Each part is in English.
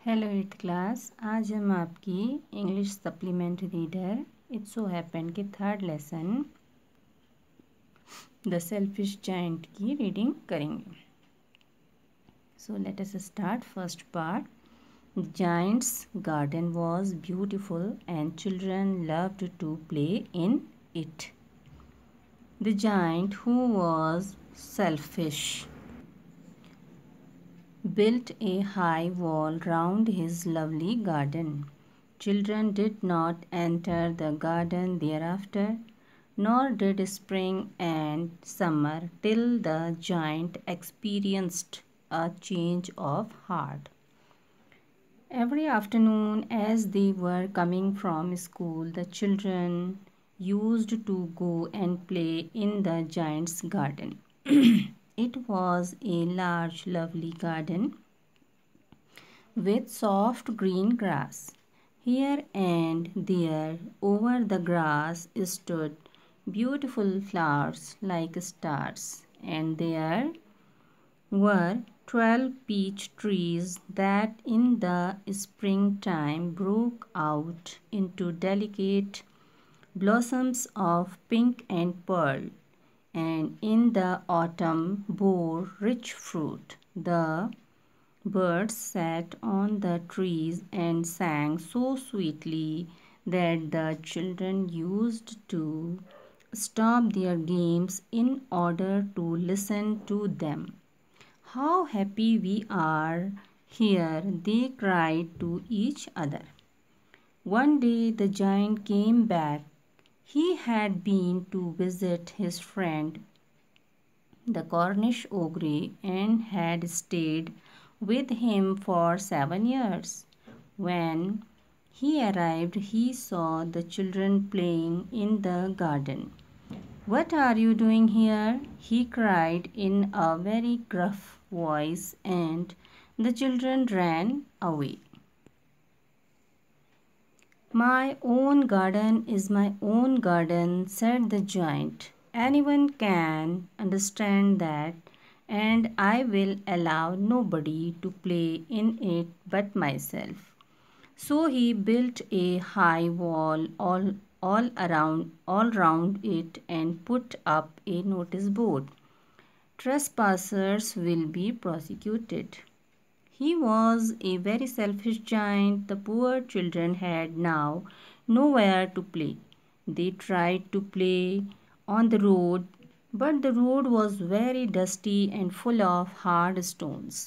Hello 8th class. आज हम आपकी English supplement reader it so happen के third lesson the selfish giant की रीडिंग करेंगे। So let us start first part. The giant's garden was beautiful and children loved to play in it. The giant who was selfish built a high wall round his lovely garden. Children did not enter the garden thereafter, nor did spring and summer till the giant experienced a change of heart. Every afternoon, as they were coming from school, the children used to go and play in the giant's garden. It was a large, lovely garden with soft green grass. Here and there over the grass stood beautiful flowers like stars, and there were 12 peach trees that in the springtime broke out into delicate blossoms of pink and pearl, and in the autumn bore rich fruit. The birds sat on the trees and sang so sweetly that the children used to stop their games in order to listen to them. "How happy we are here," they cried to each other. One day the giant came back. He had been to visit his friend the Cornish ogre and had stayed with him for 7 years. When he arrived, he saw the children playing in the garden. "What are you doing here?" he cried in a very gruff voice, and the children ran away. "My own garden is my own garden," said the giant. "Anyone can understand that, and I will allow nobody to play in it but myself." So he built a high wall all round it and put up a notice board. "Trespassers will be prosecuted." He was a very selfish giant. The poor children had now nowhere to play. They tried to play on the road, but the road was very dusty and full of hard stones,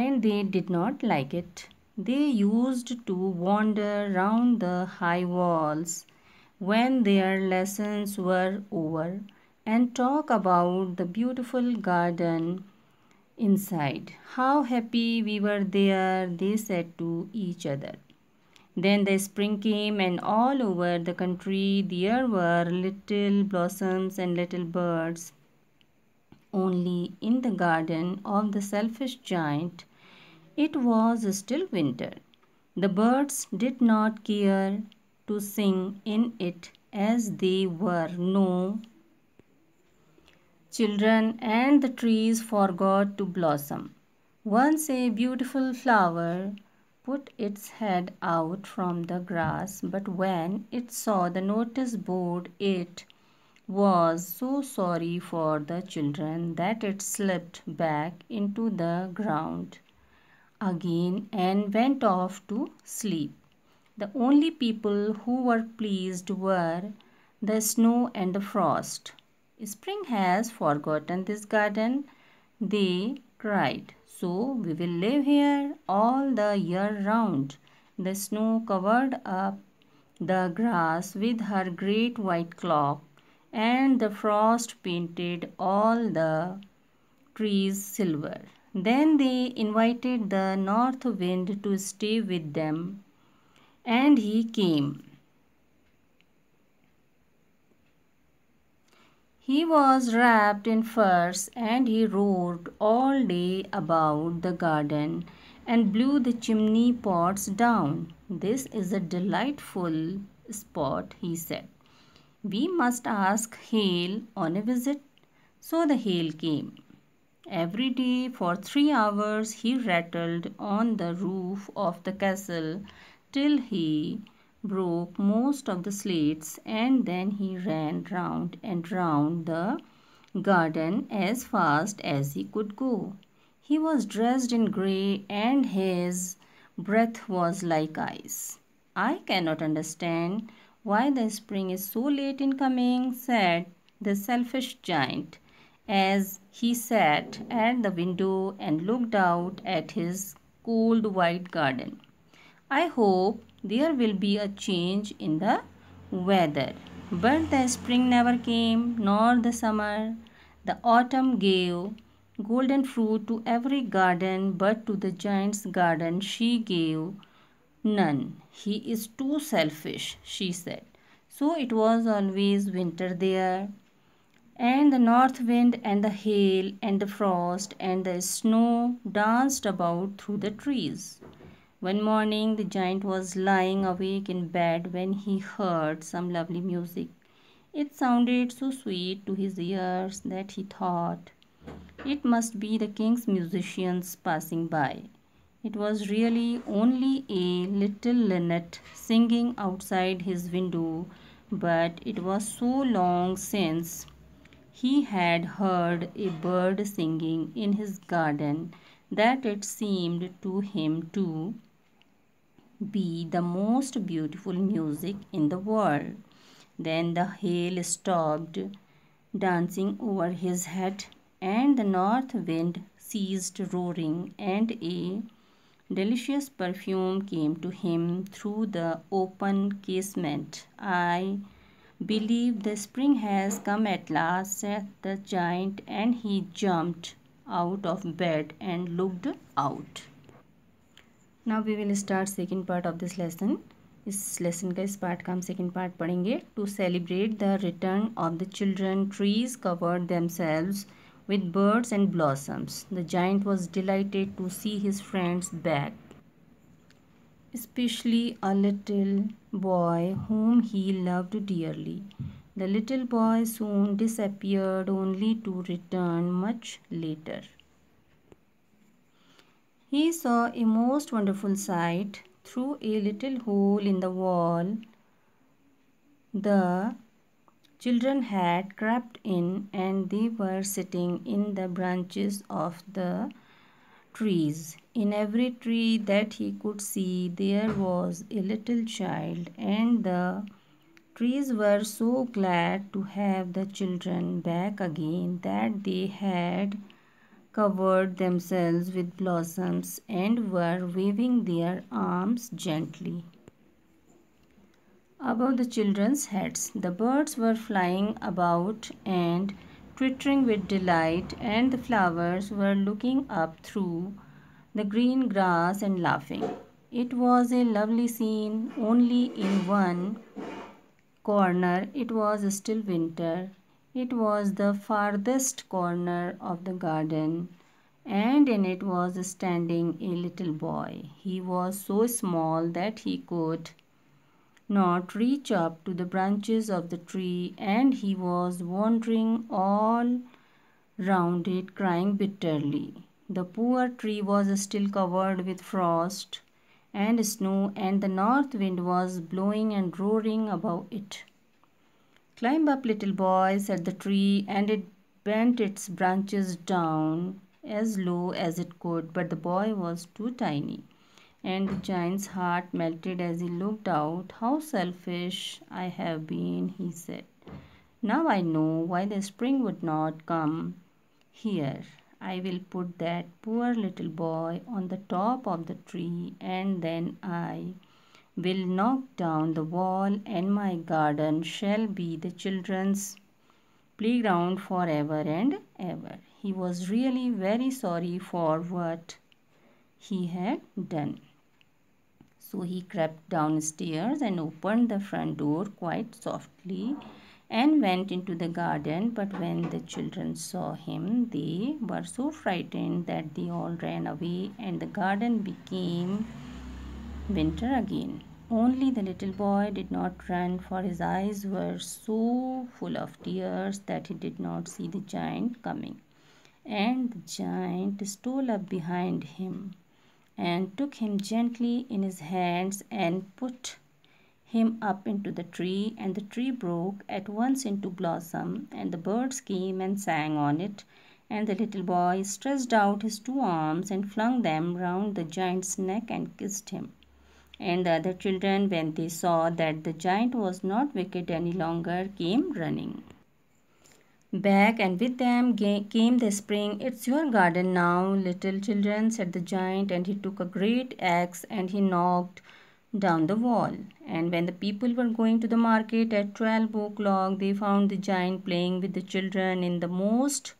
and they did not like it. They used to wander round the high walls when their lessons were over and talk about the beautiful garden inside. "How happy we were there," they said to each other. Then the spring came, and all over the country there were little blossoms and little birds. Only in the garden of the selfish giant it was still winter. The birds did not care to sing in it, as there were no children, and the trees forgot to blossom. Once a beautiful flower put its head out from the grass, but when it saw the notice board, it was so sorry for the children that it slipped back into the ground again and went off to sleep. The only people who were pleased were the snow and the frost. "Spring has forgotten this garden," they cried, "so we will live here all the year round." The snow covered up the grass with her great white cloak, and the frost painted all the trees silver. Then they invited the north wind to stay with them, and he came. He was wrapped in furs, and he roared all day about the garden and blew the chimney pots down. "This is a delightful spot," he said. "We must ask Hail on a visit." So the Hail came. Every day for 3 hours he rattled on the roof of the castle till he broke most of the slates, and then he ran round and round the garden as fast as he could go. He was dressed in grey and his breath was like ice. "I cannot understand why the spring is so late in coming," said the selfish giant as he sat at the window and looked out at his cold white garden. "I hope there will be a change in the weather." But the spring never came, nor the summer. The autumn gave golden fruit to every garden, but to the giant's garden she gave none. "He is too selfish," she said. So it was always winter there, and the north wind and the hail and the frost and the snow danced about through the trees. One morning the giant was lying awake in bed when he heard some lovely music. It sounded so sweet to his ears that he thought it must be the king's musicians passing by. It was really only a little linnet singing outside his window, but it was so long since he had heard a bird singing in his garden that it seemed to him to be the most beautiful music in the world. Then the hail stopped dancing over his head, and the north wind ceased roaring, and a delicious perfume came to him through the open casement. "I believe the spring has come at last," said the giant, and he jumped out of bed and looked out. Now we will start second part of this lesson. इस lesson का इस part का हम second part पढ़ेंगे. To celebrate the return of the children, trees covered themselves with birds and blossoms. The giant was delighted to see his friends back, especially a little boy whom he loved dearly. The little boy soon disappeared, only to return much later. He saw a most wonderful sight. Through a little hole in the wall, the children had crept in, and they were sitting in the branches of the trees. In every tree that he could see, there was a little child, and the trees were so glad to have the children back again that they had covered themselves with blossoms and were waving their arms gently above the children's heads. The birds were flying about and twittering with delight, and the flowers were looking up through the green grass and laughing. It was a lovely scene. Only in one corner it was still winter. It was the farthest corner of the garden, and in it was standing a little boy. He was so small that he could not reach up to the branches of the tree, and he was wandering all round it, crying bitterly. The poor tree was still covered with frost and snow, and the north wind was blowing and roaring above it. "Climb up, little boy," said the tree, and it bent its branches down as low as it could, but the boy was too tiny, and the giant's heart melted as he looked out. "How selfish I have been," he said. "Now I know why the spring would not come here. I will put that poor little boy on the top of the tree, and then I will knock down the wall, and my garden shall be the children's playground forever and ever." He was really very sorry for what he had done. So he crept downstairs and opened the front door quite softly and went into the garden. But when the children saw him, they were so frightened that they all ran away, and the garden became winter again. Only the little boy did not run, for his eyes were so full of tears that he did not see the giant coming. And the giant stole up behind him and took him gently in his hands and put him up into the tree, and the tree broke at once into blossom, and the birds came and sang on it, and the little boy stretched out his two arms and flung them round the giant's neck and kissed him. And the other children, when they saw that the giant was not wicked any longer, came running back, and with them came the spring. "It's your garden now, little children," said the giant, and he took a great axe and he knocked down the wall. And when the people were going to the market at 12 o'clock, they found the giant playing with the children in the most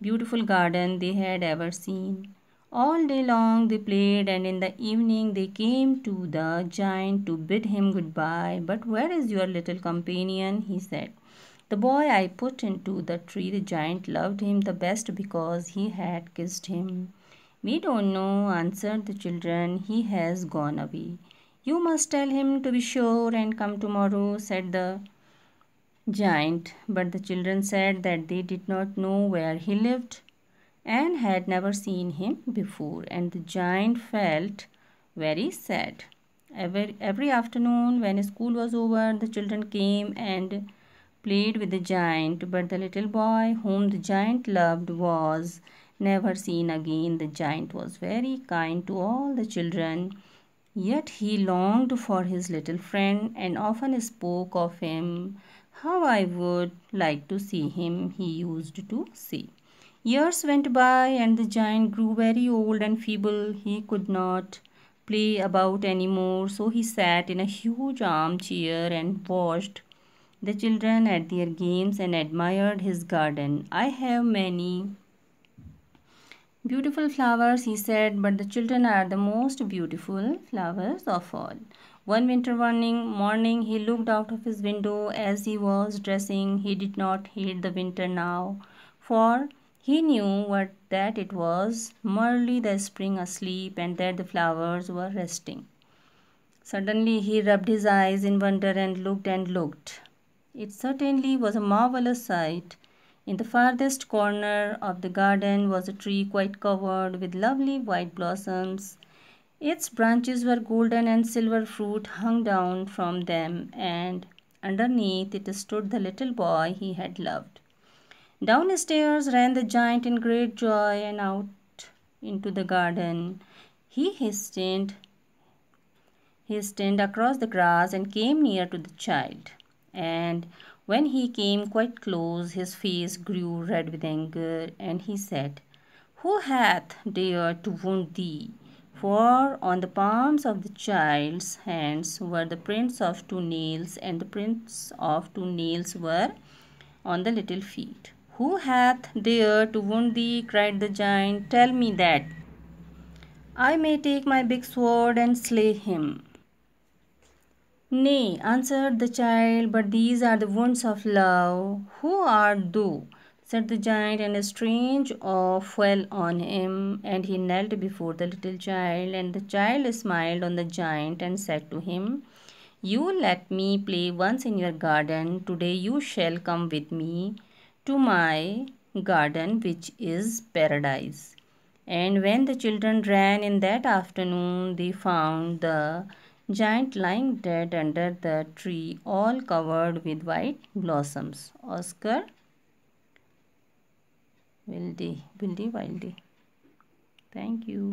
beautiful garden they had ever seen. All day long they played, and in the evening they came to the giant to bid him goodbye. "But where is your little companion?" he said. "The boy I put into the tree." The giant loved him the best because he had kissed him. "We don't know," answered the children. "He has gone away." "You must tell him to be sure and come tomorrow," said the giant. But the children said that they did not know where he lived and had never seen him before, and the giant felt very sad. Every afternoon when school was over, the children came and played with the giant, but the little boy whom the giant loved was never seen again. The giant was very kind to all the children, yet he longed for his little friend and often spoke of him. "How I would like to see him," he used to say. Years went by, and the giant grew very old and feeble. He could not play about any more, so he sat in a huge armchair and watched the children at their games and admired his garden. "I have many beautiful flowers," he said, "but the children are the most beautiful flowers of all." One winter morning he looked out of his window as he was dressing. He did not hate the winter now, for he knew that it was merely the spring asleep and that the flowers were resting. Suddenly he rubbed his eyes in wonder and looked and looked. It certainly was a marvelous sight. In the farthest corner of the garden was a tree quite covered with lovely white blossoms. Its branches were golden and silver fruit hung down from them, and underneath it stood the little boy he had loved. Downstairs ran the giant in great joy, and out into the garden he hastened across the grass and came near to the child. And when he came quite close, his face grew red with anger, and he said, "Who hath dared to wound thee?" For on the palms of the child's hands were the prints of 2 nails, and the prints of 2 nails were on the little feet. "Who hath dared to wound thee?" cried the giant. "Tell me that I may take my big sword and slay him." "Nay," answered the child, "but these are the wounds of love." "Who art thou?" said the giant, and a strange awe fell on him, and he knelt before the little child. And the child smiled on the giant and said to him, "You let me play once in your garden. Today you shall come with me to my garden, which is paradise." And when the children ran in that afternoon, they found the giant lying dead under the tree, all covered with white blossoms. Oscar Wilde. Thank you.